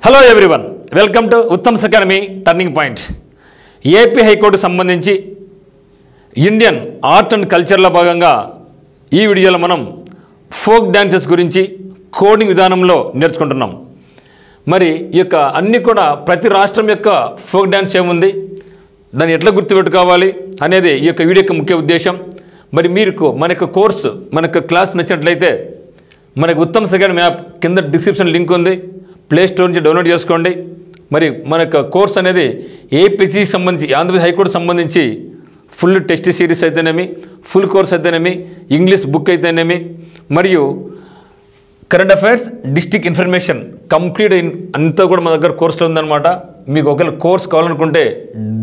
Hello everyone, welcome to Uttam's academy turning point. AP high court సంబంధించి Indian art and కల్చర్లో భాగంగా ఈ వీడియోలో మనం ఫోక్ డ్యాన్సెస్ గురించి కోడింగ్ విధానంలో నేర్చుకుంటున్నాం. మరి ఈ యొక్క అన్నీ కూడా ప్రతి రాష్ట్రం యొక్క ఫోక్ డ్యాన్స్ ఏముంది, దాన్ని ఎట్లా గుర్తుపెట్టుకోవాలి అనేది ఈ యొక్క వీడియో యొక్క ముఖ్య ఉద్దేశం. మరి మీకు మన యొక్క కోర్సు, మన యొక్క క్లాస్ నచ్చినట్లయితే మనకు ఉత్తమ్స్ అకాడమీ యాప్ కింద డిస్క్రిప్షన్ లింక్ ఉంది, ప్లే స్టోర్ నుంచి డౌన్లోడ్ చేసుకోండి. మరి మన యొక్క కోర్స్ అనేది ఏపీసీ సంబంధించి, ఆంధ్రప్రదేశ్ హైకోర్టు సంబంధించి ఫుల్ టెస్ట్ సిరీస్ అయితేనేమి, ఫుల్ కోర్స్ అయితేనేమి, ఇంగ్లీష్ బుక్ అయితేనేమి, మరియు current affairs, district information complete అంతా కూడా మన దగ్గర కోర్సులో ఉందన్నమాట. మీకు ఒకవేళ కోర్స్ కావాలనుకుంటే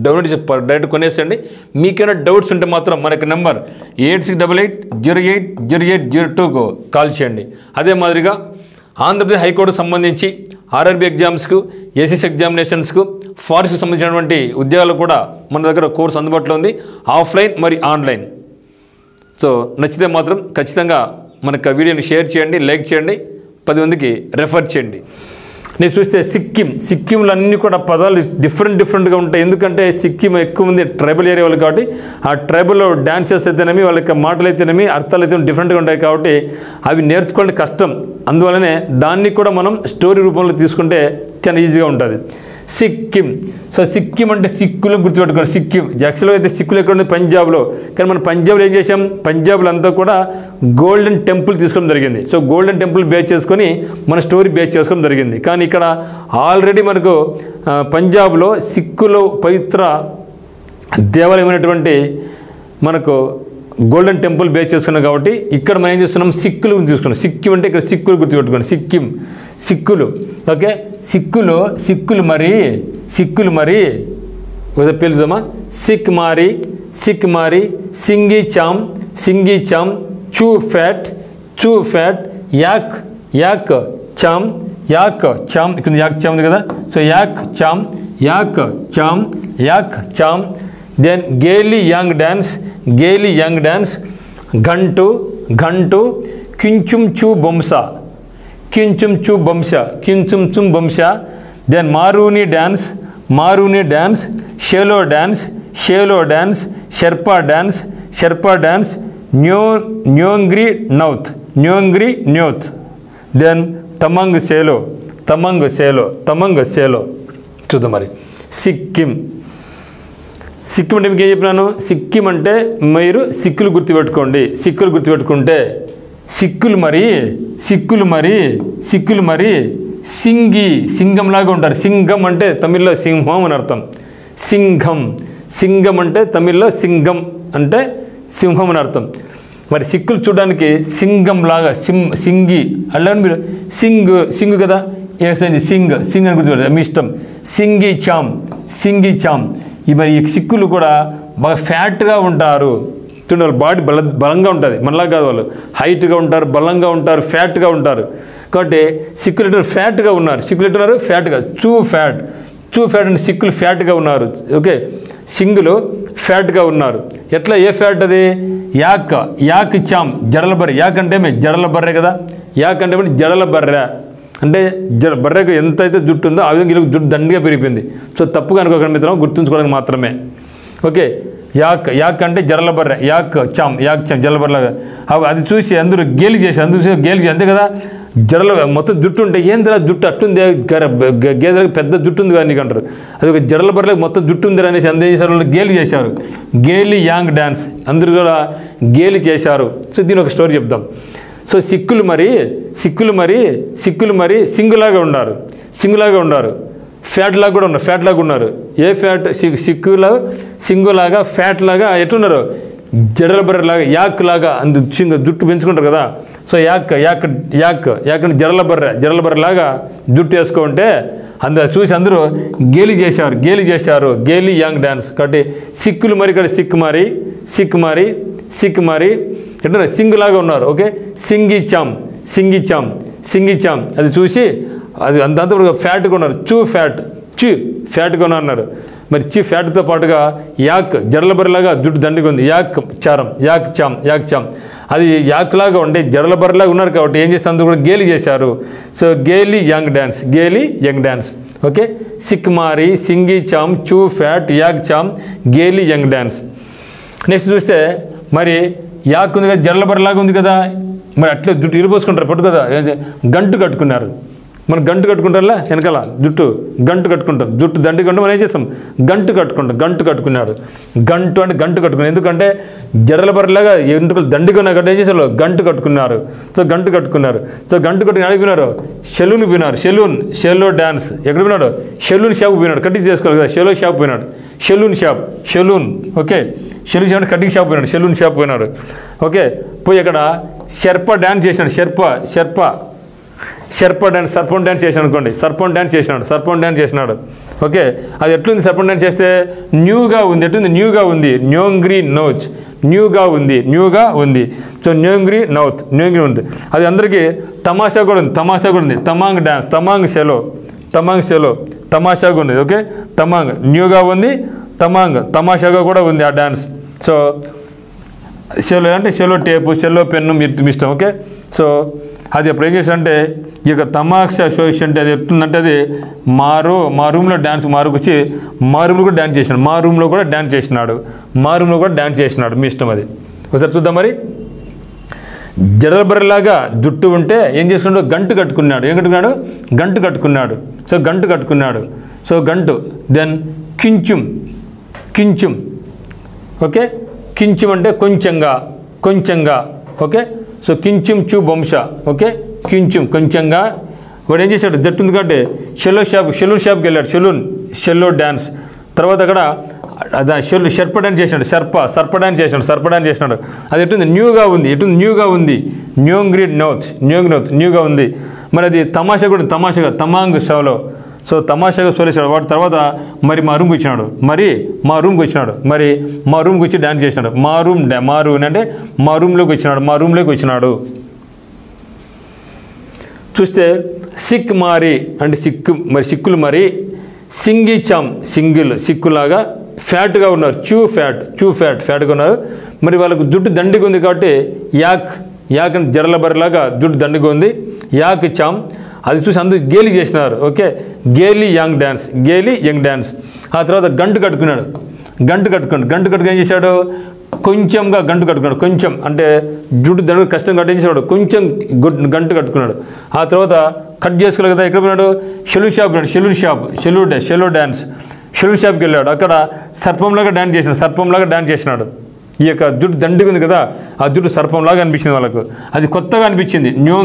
డౌన్లోడ్ చేసి డైరెక్ట్ కొనేసండి. మీకైనా డౌట్స్ ఉంటే మాత్రం మనకి నెంబర్ 8688080802కు కాల్ చేయండి. అదే మాదిరిగా ఆంధ్రప్రదేశ్ హైకోర్టుకు సంబంధించి ఆర్ఆర్బీ ఎగ్జామ్స్కు, ఏసీసీ ఎగ్జామినేషన్స్కు, ఫారెస్ట్కి సంబంధించినటువంటి ఉద్యోగాలు కూడా మన దగ్గర కోర్సు అందుబాటులో ఉంది, ఆఫ్లైన్ మరియు ఆన్లైన్. సో నచ్చితే మాత్రం ఖచ్చితంగా మనకు వీడియోని షేర్ చేయండి, లైక్ చేయండి, 10 మందికి రెఫర్ చేయండి. నేను చూస్తే సిక్కింలో అన్నీ కూడా పదాలు డిఫరెంట్గా ఉంటాయి. ఎందుకంటే సిక్కిం ఎక్కువ మంది ట్రైబల్ ఏరియా వాళ్ళు కాబట్టి ఆ ట్రైబల్లో డాన్సెస్ అయితేనేమి, వాళ్ళ యొక్క మాటలు అయితేనేమి, అర్థాలు అయితే డిఫరెంట్గా ఉంటాయి కాబట్టి అవి నేర్చుకోవడం కష్టం. అందువల్లనే దాన్ని కూడా మనం స్టోరీ రూపంలో తీసుకుంటే చాలా ఈజీగా ఉంటుంది. సిక్కిం. సో సిక్కిం అంటే సిక్కులు గుర్తుపెట్టుకోండి. సిక్కిం యాక్చువల్గా అయితే సిక్కులు ఎక్కడ ఉంది, పంజాబ్లో. కానీ మనం పంజాబ్లో ఏం చేసాం, పంజాబ్లో అంతా కూడా గోల్డెన్ టెంపుల్ తీసుకోవడం జరిగింది. సో గోల్డెన్ టెంపుల్ బేస్ చేసుకొని మన స్టోరీ బేస్ చేసుకోవడం జరిగింది. కానీ ఇక్కడ ఆల్రెడీ మనకు పంజాబ్లో సిక్కులు పవిత్ర దేవాలయమైనటువంటి మనకు గోల్డెన్ టెంపుల్ బేస్ చేసుకున్నాం కాబట్టి ఇక్కడ మనం ఏం చేస్తున్నాం, సిక్కులు గురించి చూసుకున్నాం. సిక్కిం అంటే ఇక్కడ సిక్కులు గుర్తుపెట్టుకోండి. సిక్కిం సిక్కులు. ఓకే, సిక్కులు మరి పిలుచుమా. సిక్ మారి సింగి చామ్ చూ ఫ్యాట్ యాక్ చామ్ ఇక్కడ యాక్ చామ్ ఉంది కదా. సో యాక్ చామ్ దెన్ గేలీ యంగ్ డ్యాన్స్ ఘంటు కించుం చూ బొంసా దెన్ మారూని డ్యాన్స్ షేలో డ్యాన్స్ షెర్పా డ్యాన్స్ న్యోంగ్రి న్యోత్ దెన్ తమంగ్ సేలో చూద్దాం. మరి సిక్కిం అంటే మీకు ఏం చెప్పినాను, సిక్కిం అంటే మీరు సిక్కులు గుర్తుపెట్టుకోండి. సిక్కులు గుర్తుపెట్టుకుంటే సిక్కులు మరి సింగంలాగా ఉంటారు. సింగం అంటే తమిళ్లో సింహం అని అర్థం. సింగం అంటే తమిళ్లో సింగం అంటే సింహం అని అర్థం. మరి సిక్కులు చూడడానికి సింగంలాగా సింగి అలాంటి మీరు సింగు కదా, సింగ్ అని గుర్తుపెట్టారు, మీ ఇష్టం. సింగి చామ్ మరి ఈ సిక్కులు కూడా బాగా ఫ్యాట్గా ఉంటారు. చూడండి, వాళ్ళ బాడీ బలంగా ఉంటుంది, మనలా కాదు. వాళ్ళు హైట్గా ఉంటారు, బలంగా ఉంటారు, ఫ్యాట్గా ఉంటారు. కాబట్టి సిక్కులు ఫ్యాట్గా ఉన్నారు. ఫ్యాట్గా చూ ఫ్యాట్ అంటే సిక్కులు ఫ్యాట్గా ఉన్నారు. ఓకే, సింగులు ఫ్యాట్గా ఉన్నారు. ఎట్లా, ఏ ఫ్యాట్ అది? యాక్ చామ్ జడల బర్రె. యాక్ అంటే జడల బర్రె కదా. యాక్ అంటే జడల బర్రె అంటే బర్రెకు ఎంతైతే జుట్టు ఉందో ఆ విధంగా వీళ్ళకి జుట్టు దండిగా పెరిగిపోయింది. సో తప్పుగా అనుకోకండి మిత్రం, గుర్తుంచుకోవడానికి మాత్రమే. ఓకే, యాక్ అంటే జడల బర్రె, యాక్ చామ్ జడల బర్రెలాగా. అది చూసి అందరూ గేలి చేసి అంతే కదా. జడల మొత్తం జుట్టు ఉంటే ఏందిరా జుట్టు అట్టుంది, గేదెలకు పెద్ద జుట్టు ఉంది కానీ అంటారు. అది ఒక జడల బర్రెలకు మొత్తం జుట్టు ఉంది అనేసి అందరూ చేశారు, వాళ్ళు గేలి చేశారు. గేలి యాంగ్ డ్యాన్స్ అందరూ కూడా గేలి చేశారు. సో దీని ఒక స్టోరీ చెప్దాం. సో సిక్కులు మరి సింగులాగా ఉన్నారు, ఫ్యాట్ లాగా కూడా ఉన్నారు. ఏ ఫ్యాట్? సింగులాగా ఫ్యాట్ లాగా ఎట్టున్నారు, జడల బర్రెలాగా, యాక్ లాగా జుట్టు పెంచుకుంటారు కదా. సో యాక్ అంటే జడల బర్రెలాగా జుట్టు వేసుకుంటే చూసి అందరూ గేలి చేశారు. గేలి యాంగ్ డ్యాన్స్. కాబట్టి సిక్కులు మరి ఇక్కడ సిక్ మారి ఎట్లా సింగులాగా ఉన్నారు. ఓకే, సింగి చామ్ అది చూసి అది అంతా ఫ్యాట్గా ఉన్నారు. ఫ్యాట్గా ఉన్నారు. మరి ఫ్యాట్తో పాటుగా యాక్ జడల బర్రెలాగా జుట్టు దండిగా ఉంది. యాక్ చామ్ అది యాక్లాగా ఉండే జడల బర్రలాగా ఉన్నారు కాబట్టి ఏం చేస్తే అందరూ కూడా గేలి చేశారు. సో గేలీ యంగ్ డ్యాన్స్, గేలీ యంగ్ డ్యాన్స్. ఓకే, సిక్ మారి, సింగి చామ్, చూ ఫ్యాట్, యాగ్ చామ్, గేలీ యంగ్ డ్యాన్స్. నెక్స్ట్ చూస్తే మరి యాక్ ఉంది కదా, జడల బర్రలాగా ఉంది కదా, మరి అట్లే జుట్టు ఇరిపోసుకుంటారు పట్టు కదా, గంటు కట్టుకున్నారు. మనం గంటు కట్టుకుంటారులా వెనకాల జుట్టు గంటు కట్టుకుంటాం, జుట్టు దండి కంటే మనం ఏం చేస్తాం గంటు కట్టుకుంటాం. గంటు కట్టుకున్నాడు, గంటు అంటే గంటు కట్టుకున్నాడు. ఎందుకంటే జడల బర్రలాగా ఎంటుకలు దండిగా కాబట్టి ఏం చేశారు గంటు కట్టుకున్నారు. సో గంటు కట్టుకున్నారు. సో గంటు కట్టుకుని అడిగి పోయినారు, సెలూన్ పోయినారు. షెల్లో డ్యాన్స్ ఎక్కడ పోయినాడు, సెలూన్ షాప్ పోయినాడు. కటింగ్ చేసుకోవాలి కదా, షెలో షాప్ పోయినాడు, saloon shop, saloon. Okay, saloon shop cutting shop పోయినాడు, సెలూన్ షాప్ పోయినాడు. ఓకే, పోయి అక్కడ షెర్ప డ్యాన్స్ చేసినాడు. షెర్ప డ్యాన్స్, సర్పం డ్యాన్స్ చేసినాడు అనుకోండి, సర్పం డ్యాన్స్ చేసినాడు. ఓకే, అది ఎట్లుంది సర్పం డ్యాన్స్ చేస్తే న్యూగా ఉంది. ఎట్లుంది న్యూగా ఉంది, న్యోంగ్రీ నోచ్, న్యూగా ఉంది. సో న్యోంగ్రీ ఉంది. అది అందరికీ తమాషా కూడా ఉంది. తమాంగ్ డ్యాన్స్, తమాంగ్ షెలో తమాషాగా ఉంది. ఓకే, తమాంగ్ న్యూగా ఉంది, తమాంగ్ తమాషాగా కూడా ఉంది ఆ డ్యాన్స్. సో షెలో అంటే షెలో టేపు, షెలో పెన్ను మీ ఇష్టం. ఓకే, సో అది ఎప్పుడు ఏం చేశాడంటే ఈ యొక్క తమాషా షో అంటే అది ఎట్లుందంటే అది మా రూమ్లో డ్యాన్స్ వచ్చి మా రూమ్లో కూడా డ్యాన్స్ చేసినాడు. మా రూమ్లో కూడా డ్యాన్స్ చేసినాడు. మీ ఇష్టం అది. ఒకసారి చూద్దాం. మరి జడల బర్రెలాగా జుట్టు ఉంటే ఏం చేసుకున్నాడు, గంటు కట్టుకున్నాడు. ఏం కట్టుకున్నాడు, గంటు కట్టుకున్నాడు. సో గంటు కట్టుకున్నాడు. సో గంటు. దెన్ కించుం. ఓకే, కించుం అంటే కొంచెంగా. ఓకే, సో కించుం చూ బొంశ. ఓకే, కొంచెంగా. వాడు ఏం చేశాడు, జట్టు ఉంది కాబట్టి సెలూన్ షాప్కి వెళ్ళాడు. షెల్లో డ్యాన్స్. తర్వాత అక్కడ షర్ప డ్యాన్స్ చేసినాడు. సర్ప డ్యాన్స్ చేసినాడు. అది ఎట్టుంది న్యూగా ఉంది. న్యోంగ్రీ నౌత్ న్యూగా ఉంది. మరి అది తమాషా కూడా తమాంగ్ షోలో. సో తమాషాగా సోలేసాడు. వాటి తర్వాత మరి మా రూమ్కి వచ్చినాడు. మరి మా రూమ్కి వచ్చి డ్యాన్స్ చేసినాడు. మా రూమ్ అంటే మా రూమ్లోకి వచ్చినాడు. చూస్తే సిక్ మారి అంటే సిక్కులు మరి, సింగి చామ్ సిక్కులాగా ఫ్యాట్గా ఉన్నారు. ఫ్యాట్గా ఉన్నారు. మరి వాళ్ళకు జుట్టు దండిగా ఉంది కాబట్టి యాక్ అంటే జడల బర్రెలాగా జుట్టు దండిగా ఉంది. యాక్ చామ్ అది చూసి అందరూ గేలి చేసినారు. ఓకే, గేలీ యంగ్ డ్యాన్స్. ఆ తర్వాత గంటు కట్టుకున్నాడు. ఏం చేశాడు, కొంచెంగా గంటు కట్టుకున్నాడు. కొంచెం అంటే జుట్టు దండు కష్టం కట్టి ఏం చేశాడు, కొంచెం గంటు కట్టుకున్నాడు. ఆ తర్వాత కట్ చేసుకోవాలి కదా, ఎక్కడ పోయినాడు, సెలూన్ షాప్కి వెళ్ళాడు. అక్కడ సర్పంలాగా డ్యాన్స్ చేసినాడు. ఈ యొక్క జుట్టు దండిగా ఉంది కదా, ఆ జుట్టు సర్పంలాగా అనిపించింది వాళ్ళకు. అది కొత్తగా అనిపించింది. న్యూ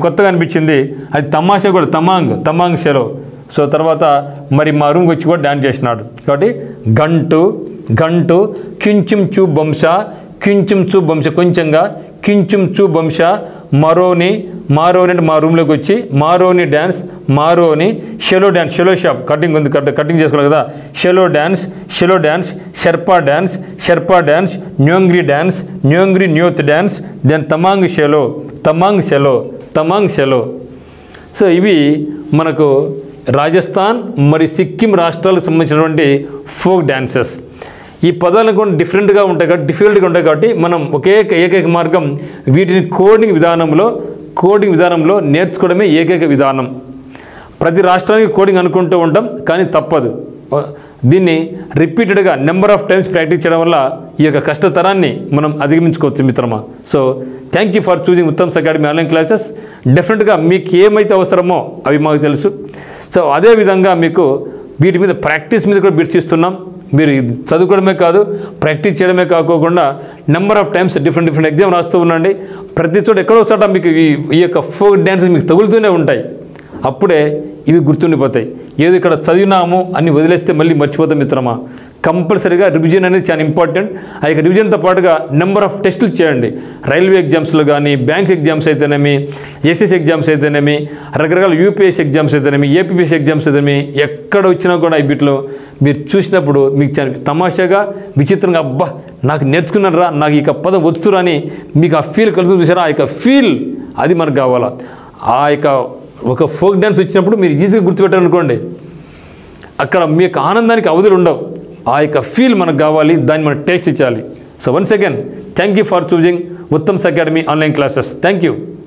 కొత్తగా అనిపించింది. అది తమాషా కూడా తమాంగ్ షెలో. సో తర్వాత మరి మా రూమ్కి వచ్చి కూడా డ్యాన్స్ చేసినాడు. కాబట్టి గంటు కించుం చూ బొంశ కొంచెంగా, కించుం చూ బొంశ మారోని అంటే మా రూమ్లోకి వచ్చి మారోని డ్యాన్స్, షెలో షాప్ కటింగ్ చేసుకోవాలి కదా, షెలో డ్యాన్స్, షెర్పా డ్యాన్స్, న్యోంగ్రీ న్యూత్ dance, then Tamang Selo. So ఇవి మనకు రాజస్థాన్ మరి సిక్కిం రాష్ట్రాలకు సంబంధించినటువంటి ఫోక్ డ్యాన్సెస్. ఈ పదాలు కూడా డిఫరెంట్గా ఉంటాయి కాబట్టి మనం ఏకైక మార్గం వీటిని కోడింగ్ విధానంలో నేర్చుకోవడమే ఏకైక విధానం. ప్రతి రాష్ట్రానికి కోడింగ్ అనుకుంటూ ఉంటాం, కానీ తప్పదు. దీన్ని రిపీటెడ్గా నెంబర్ ఆఫ్ టైమ్స్ ప్రాక్టీస్ చేయడం వల్ల ఈ యొక్క కష్టతరాన్ని మనం అధిగమించుకోవచ్చు మిత్రమా. So thank you for choosing Uttam's academy online classes. డెఫినెట్గా మీకు ఏమైతే అవసరమో అవి మాకు తెలుసు. సో అదేవిధంగా మీకు వీటి మీద ప్రాక్టీస్ మీద కూడా బిట్స్ ఇస్తున్నాం. మీరు చదువుకోవడమే కాదు, ప్రాక్టీస్ చేయడమే కాకోకుండా number of times different exam రాస్తూ ఉండండి. ప్రతి చోట ఎక్కడో చోట మీకు ఈ యొక్క ఫోక్ డ్యాన్సెస్ మీకు తగులుతూనే ఉంటాయి. అప్పుడే ఇవి గుర్తుండిపోతాయి. ఏదో ఇక్కడ చదివినాము అని వదిలేస్తే మళ్ళీ మర్చిపోతాం మిత్రమా. కంపల్సరీగా రివిజన్ అనేది చాలా ఇంపార్టెంట్. ఆ యొక్క రివిజన్తో పాటుగా నెంబర్ ఆఫ్ టెస్టులు చేయండి. రైల్వే ఎగ్జామ్స్లో కానీ, బ్యాంక్ ఎగ్జామ్స్ అయితేనేమి, ఎస్ఎస్ ఎగ్జామ్స్ అయితేనేమి, రకరకాల యూపీఎస్సీ ఎగ్జామ్స్ అయితేనేమి, ఏపీఎస్సీ ఎగ్జామ్స్ అయితేనేమి, ఎక్కడ వచ్చినా కూడా వీటిలో మీరు చూసినప్పుడు మీకు చాలా తమాషాగా విచిత్రంగా అబ్బా నాకు నేర్చుకున్నారా, నాకు ఇక పదం వచ్చురా అని మీకు ఆ ఫీల్ కలుగుతుంది చూసారా. ఆ యొక్క ఫీల్ అది మనకు కావాలా. ఆ యొక్క ఒక ఫోక్ డ్యాన్స్ వచ్చినప్పుడు మీరు ఈజీగా గుర్తుపెట్టారనుకోండి, అక్కడ మీకు ఆనందానికి అవధులు ఉండవు. ఆ యొక్క ఫీల్ మనకు కావాలి, దాన్ని మనం taste ఇచ్చాలి. So once again, thank you for choosing Uttam's Academy online classes. Thank you.